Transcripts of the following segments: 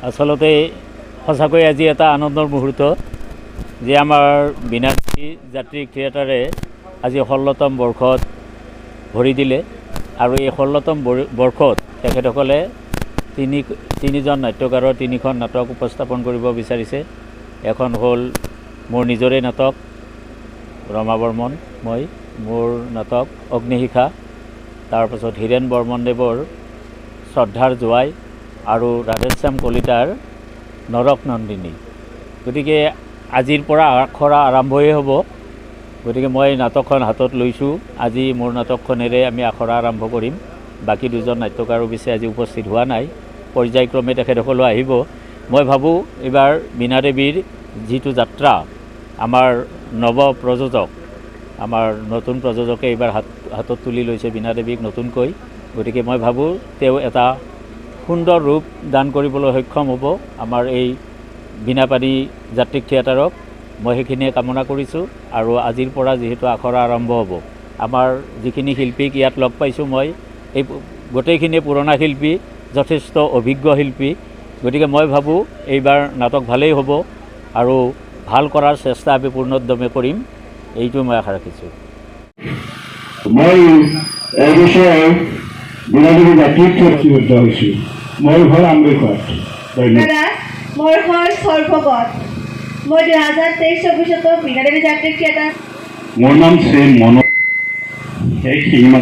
আচলতে সঁচাকৈ আজি এটা আনন্দৰ মুহূৰ্ত যে আমাৰ বিনামূলীয়া যাত্ৰী থিয়েটাৰে আজি 16তম বৰ্ষত ভৰি দিলে আৰু এই 16তম বৰ্ষত তেখেতসকলে তিনিজন নাট্যকাৰৰ 3খন নাটক উপস্থাপন কৰিব বিচাৰিছে। এখন হ'ল মোৰ নিজৰে নাটক ৰমা বৰ্মন মোৰ নাটক অগ্নিশিখা, তাৰপাছত হীৰেণ বৰ্মনদেৱৰ শ্ৰদ্ধাৰ জোৱাই আৰু ৰাধেশ্যাম কলিতাৰ নৰক নন্দিনী। গতিকে আজিৰ পৰা আখৰা আৰম্ভই হ'ব। গতিকে মই নাটকখন হাতত লৈছোঁ। আজি মোৰ নাটকখনেৰে আমি আখৰা আৰম্ভ কৰিম। বাকী দুজন নাট্যকাৰ অৱশ্যে আজি উপস্থিত হোৱা নাই, পৰ্যায়ক্ৰমে তেখেতসকলো আহিব। মই ভাবোঁ এইবাৰ বীণা দেৱীৰ যিটো যাত্ৰা, আমাৰ নৱ প্ৰযোজক, আমাৰ নতুন প্ৰযোজকে এইবাৰ হাতত তুলি লৈছে বীণা দেৱীক নতুনকৈ। গতিকে মই ভাবোঁ তেওঁ এটা সুন্দৰ ৰূপ দান কৰিবলৈ সক্ষম হ'ব আমাৰ এই বীণাপাণি যাত্ৰিক থিয়েটাৰক। মই সেইখিনিয়ে কামনা কৰিছোঁ। আৰু আজিৰ পৰা যিহেতু আখৰা আৰম্ভ হ'ব, আমাৰ যিখিনি শিল্পীক ইয়াত লগ পাইছোঁ মই, এই গোটেইখিনিয়ে পুৰণা শিল্পী, যথেষ্ট অভিজ্ঞ শিল্পী। গতিকে মই ভাবোঁ এইবাৰ নাটক ভালেই হ'ব আৰু ভাল কৰাৰ চেষ্টা আমি পূৰ্ণোদ্যমে কৰিম, এইটো মই আশা ৰাখিছোঁ। মই এই বিষয়ে বীণাদেৱী যাত্ৰীক ব্যক্তিবদ্ধ হৈছোঁ। মোৰ ঘৰ আমৰিখোৱাত। মোৰ ঘৰ সৰ্বগত। মই 2023-24 বীণাদেৱী যাত্ৰীক থিয়েটাৰ। মোৰ নাম শ্ৰী মনোজ। সেই সিংমা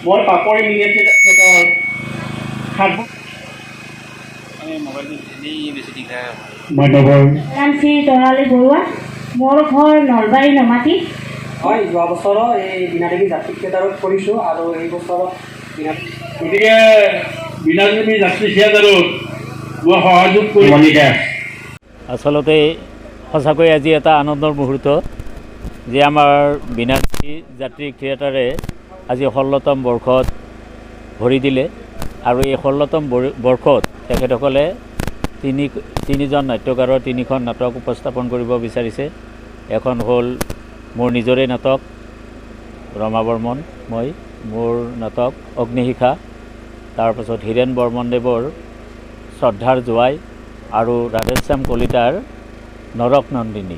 মই পাপৰি মিনিয়েচাৰ থিয়েটাৰ মই নগৰ নাম শ্ৰী তৰালী বৰুৱা। মোৰ ঘৰ নলবাৰী নমাটি। হয়, যোৱা বছৰ এই বীণাদেৱী যাত্ৰী থিয়েটাৰত কৰিছোঁ আৰু এই বছৰ গতিকে বীণাদেৱী যাত্ৰী থিয়েটাৰত মই সহযোগ কৰি মণিকা। আচলতে সঁচাকৈ আজি এটা আনন্দৰ মুহূৰ্ত যে আমাৰ বীণাদেৱী যাত্ৰী থিয়েটাৰে আজি 16তম বৰ্ষত ভৰি দিলে আৰু এই 16তম বৰ্ষত তেখেতসকলে তিনিজন নাট্যকাৰৰ 3খন নাটক উপস্থাপন কৰিব বিচাৰিছে। এখন হ'ল মোৰ নিজৰে নাটক ৰমা বৰ্মন মোৰ নাটক অগ্নিশিখা, তাৰপাছত হীৰেণ বৰ্মনদেৱৰ শ্ৰদ্ধাৰ জোৱাই আৰু ৰাধেশ্যাম কলিতাৰ নৰক নন্দিনী।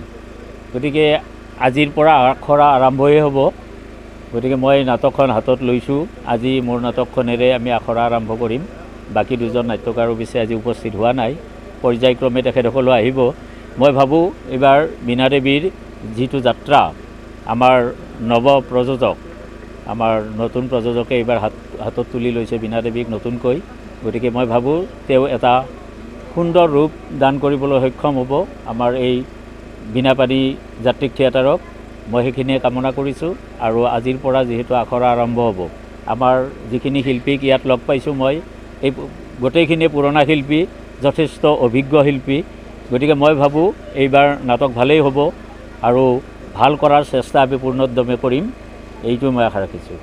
গতিকে আজিৰ পৰা আখৰা আৰম্ভই হ'ব। গতিকে মই নাটকখন হাতত লৈছোঁ। আজি মোৰ নাটকখনেৰে আমি আখৰা আৰম্ভ কৰিম। বাকী দুজন নাট্যকাৰ অৱশ্যে আজি উপস্থিত হোৱা নাই, পৰ্যায়ক্ৰমে তেখেতসকলো আহিব। মই ভাবোঁ এইবাৰ বীণা দেৱীৰ যিটো যাত্ৰা, আমাৰ নৱ প্ৰযোজক, আমাৰ নতুন প্ৰযোজকে এইবাৰ হাতত তুলি লৈছে বীণা দেৱীক নতুনকৈ। গতিকে মই ভাবোঁ তেওঁ এটা সুন্দৰ ৰূপ দান কৰিবলৈ সক্ষম হ'ব আমাৰ এই বীণাপাণি যাত্ৰিক থিয়েটাৰক। মই সেইখিনিয়ে কামনা কৰিছোঁ। আৰু আজিৰ পৰা যিহেতু আখৰা আৰম্ভ হ'ব, আমাৰ যিখিনি শিল্পীক ইয়াত লগ পাইছোঁ মই, এই গোটেইখিনিয়ে পুৰণা শিল্পী, যথেষ্ট অভিজ্ঞ শিল্পী। গতিকে মই ভাবোঁ এইবাৰ নাটক ভালেই হ'ব আৰু ভাল কৰাৰ চেষ্টা আমি পূৰ্ণোদ্যমে কৰিম, এইটো মই আশা ৰাখিছোঁ।